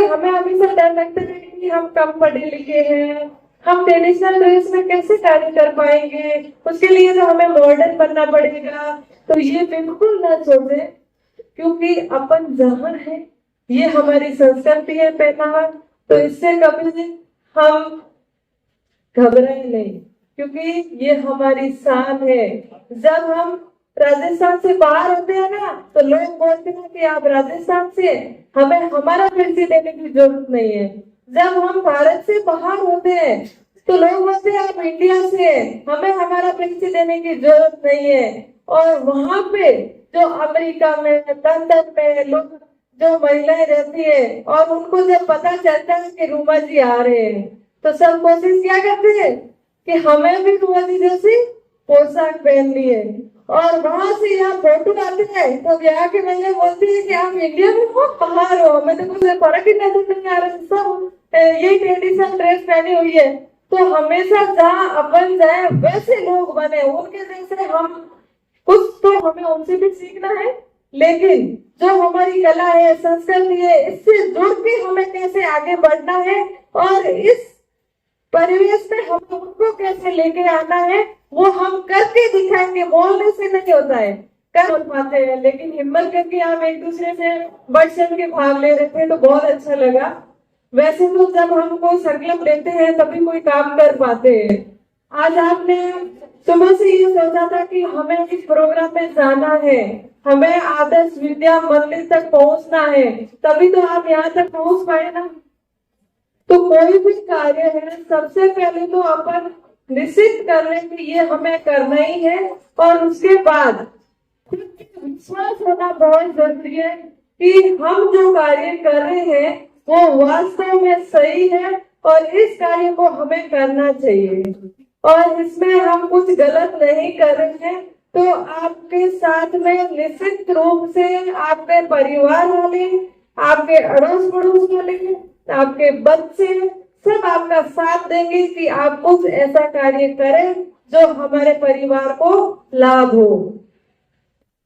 हमें हमेशा डर लगता है कि हम कम पढ़े लिखे हैं, हम ट्रेडिशनल ड्रेस में कैसे कार्य कर पाएंगे, उसके लिए तो हमें मॉडर्न बनना पड़ेगा। तो ये बिल्कुल ना सोचे, क्योंकि अपन जहाँ है ये हमारी संस्कृति है पहनावा, तो इससे कभी हम घबराए नहीं, क्योंकि ये हमारी शान है। जब हम राजस्थान से बाहर होते हैं ना, तो लोग बोलते हैं कि आप राजस्थान से, हमें हमारा परिचय देने की जरूरत नहीं है। जब हम भारत से बाहर होते हैं तो लोग बोलते हैं आप इंडिया से, हमें हमारा परिचय देने की जरूरत नहीं है। और वहां पे जो अमेरिका में, लंदन में लोग, जो महिलाएं रहती है, और उनको जब पता चलता है कि रूमा जी आ रहे हैं, तो सब कोशिश क्या करते हैं कि हमें भी रूमा जी जैसी पोशाक पहननी है। और वहां से यहाँ फोटो आते हैं तो यहाँ के महिला बोलती है कि आप इंडिया में हो, बाहर हो, हमें तो कुछ फर्क ही नजर नहीं आ रहा, सब यही ट्रेडिशनल ड्रेस पहनी हुई है। तो हमेशा जहाँ अपन जाए वैसे लोग बने, उनके जैसे हम, कुछ तो हमें उनसे भी सीखना है, लेकिन जो हमारी कला है, संस्कृति है, इससे जुड़ के हमें कैसे आगे बढ़ना है, और इस परिवेश में हम उनको कैसे लेके आना है, वो हम करके दिखाएंगे। बोलने से नहीं होता है, कर पाते हैं, लेकिन हिम्मत करके हम एक दूसरे से बढ़ चढ़ के भाग ले रहे थे, तो बहुत अच्छा लगा। वैसे तो जब हम कोई संकल्प लेते हैं तभी कोई काम कर पाते हैं। आज आपने सुबह से ये सोचा था कि हमें इस प्रोग्राम में जाना है, हमें आदर्श विद्या मंदिर तक पहुंचना है, तभी तो आप यहाँ तक पहुंच पाए ना। तो कोई भी कार्य है, सबसे पहले तो अपन निश्चित कर लें कि ये हमें करना ही है, और उसके बाद खुद पे विश्वास होना बहुत जरूरी है कि हम जो कार्य कर रहे हैं वो वास्तव में सही है, और इस कार्य को हमें करना चाहिए, और इसमें हम कुछ गलत नहीं कर रहे हैं। तो आपके साथ में निश्चित रूप से आपके परिवार वाले, आपके अड़ोस पड़ोस वाले, आपके बच्चे सब आपका साथ देंगे कि आप कुछ ऐसा कार्य करें जो हमारे परिवार को लाभ हो।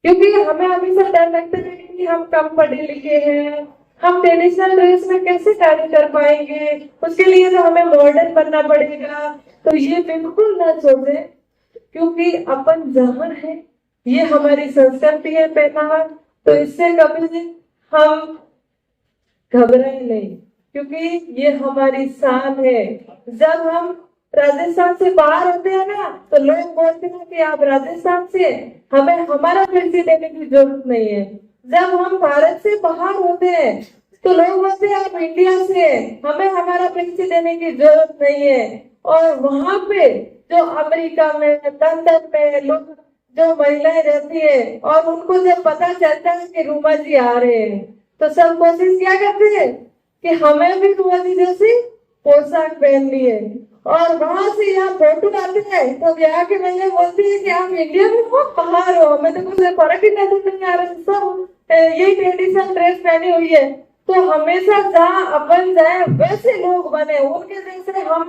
क्योंकि हमें हमेशा डर लगता है कि हम कम पढ़े लिखे हैं, हम ट्रेडिशनल ड्रेस में कैसे कार्य कर पाएंगे, उसके लिए तो हमें मॉडर्न बनना पड़ेगा। तो ये बिल्कुल ना सोचे, क्योंकि अपन जहाँ है ये हमारी संस्कृति है पहनावा, तो इससे कभी हम घबराए नहीं, क्योंकि ये हमारी शान है। जब हम राजस्थान से बाहर होते हैं ना, तो लोग बोलते हैं कि आप राजस्थान से, हमें हमारा परिचय देने की जरूरत नहीं है। जब हम भारत से बाहर होते हैं तो लोग बोलते हैं आप इंडिया से, हमें हमारा परिचय देने की जरूरत नहीं है। और वहां पे जो अमेरिका में, लंदन में लोग, जो महिलाएं रहती है, और उनको जब पता चलता है कि रूमा जी आ रहे हैं, तो सब कोशिश क्या करते हैं कि हमें भी रूमा जी जैसी पोशाक पहननी है। और वहां से यहाँ फोटो आते हैं तो यहाँ के महिला बोलती है कि आप इंडिया में हो, बाहर हो, हमें तो कुछ फर्क ही नजर नहीं आ रहा, सब यही ट्रेडिशनल ड्रेस पहनी हुई है। तो हमेशा जहाँ अपन जाए वैसे लोग बने, उनके जैसे हम,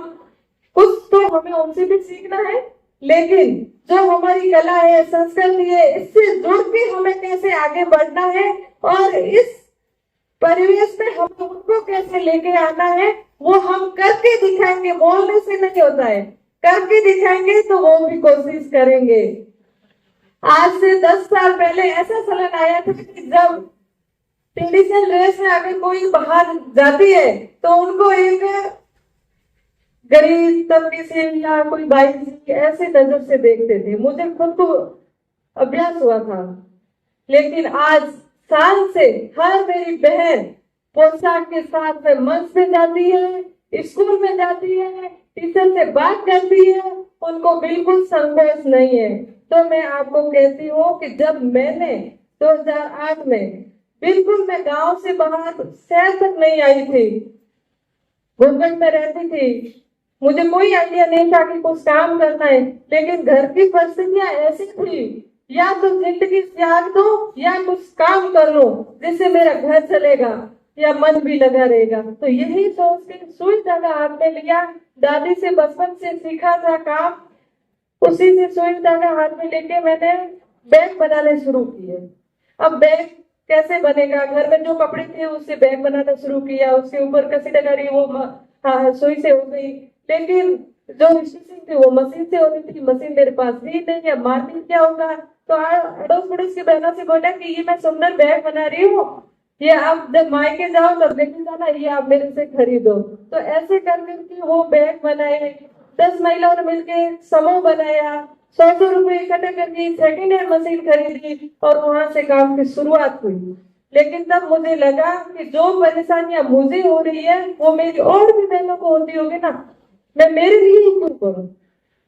कुछ तो हमें उनसे भी सीखना है, लेकिन जो हमारी कला है, संस्कृति है, इससे जुड़ के हमें कैसे आगे बढ़ना है, और इस परिवेश में हम उनको कैसे लेके आना है, वो हम करके दिखाएंगे। बोलने से नहीं होता है, करके दिखाएंगे तो वो भी कोशिश करेंगे। आज से 10 साल पहले ऐसा चलन आया था कि जब ट्रेडिशनल ड्रेस में अगर कोई बाहर जाती है तो उनको एक गरीब तबके से या कोई बाई ऐसे नजर से देखते थे। मुझे खुद को अभ्यास हुआ था, लेकिन आज साल से हर मेरी बहन पोशाक के साथ में मंच में जाती है, स्कूल में जाती है, टीचर से बात करती है, उनको बिल्कुल संकोच नहीं है। तो मैं आपको कहती हूँ कि जब मैंने 2008 में, बिल्कुल मैं गांव से बाहर शहर तक नहीं आई थी, घुटन में रहती थी, मुझे कोई आइडिया नहीं था कि कुछ काम करना है, लेकिन घर की परिस्थितियां ऐसी थी, या तो जिंदगी त्याग दो या कुछ काम कर लो जिससे मेरा घर चलेगा या मन भी लगा रहेगा। तो यही सोच के सुई धागा हाथ में लिया, दादी से बचपन से सीखा था काम, उसी से सुई धागा हाथ में लेके मैंने बैग बनाने शुरू किए। अब बैग कैसे बनेगा। घर में जो कपड़े थे उससे बैग बनाना शुरू किया, उसके ऊपर कसी करी वो हाँ सुई से हो गई, लेकिन जो स्टिचिंग थी वो मशीन से होनी थी, मशीन मेरे पास थी नहीं, अब मार्केट क्या होगा। तो अड़ोस पड़ोस की बहनों से बोला कि ये मैं सुंदर बैग बना रही हूँ, ये आप जब मायके जाओ तब देखिएगा ना, ये आप मेरे से खरीदो। तो ऐसे कर करके वो बैग बनाए, 10 महिलाओं ने मिलके समूह बनाया, 100 रुपए इकट्ठे करके सेकेंड हैंड मशीन खरीदी और वहां से काम की शुरुआत हुई। लेकिन तब मुझे लगा कि जो परेशानियां मुझे हो रही है वो मेरी और भी बहनों को होती होगी ना, मैं मेरे लिए ही क्यों करूं,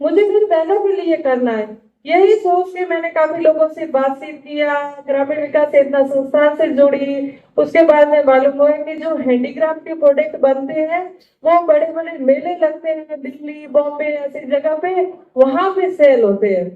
मुझे मेरी बहनों के लिए करना है। यही सोच के मैंने काफी लोगों से बातचीत किया, ग्रामीण विकास योजना संस्थान से जुड़ी। उसके बाद में मालूम हुआ कि जो हैंडीक्राफ्ट के प्रोडक्ट बनते हैं वो बड़े बड़े मेले लगते हैं दिल्ली बॉम्बे ऐसी जगह पे, वहां पे सेल होते हैं।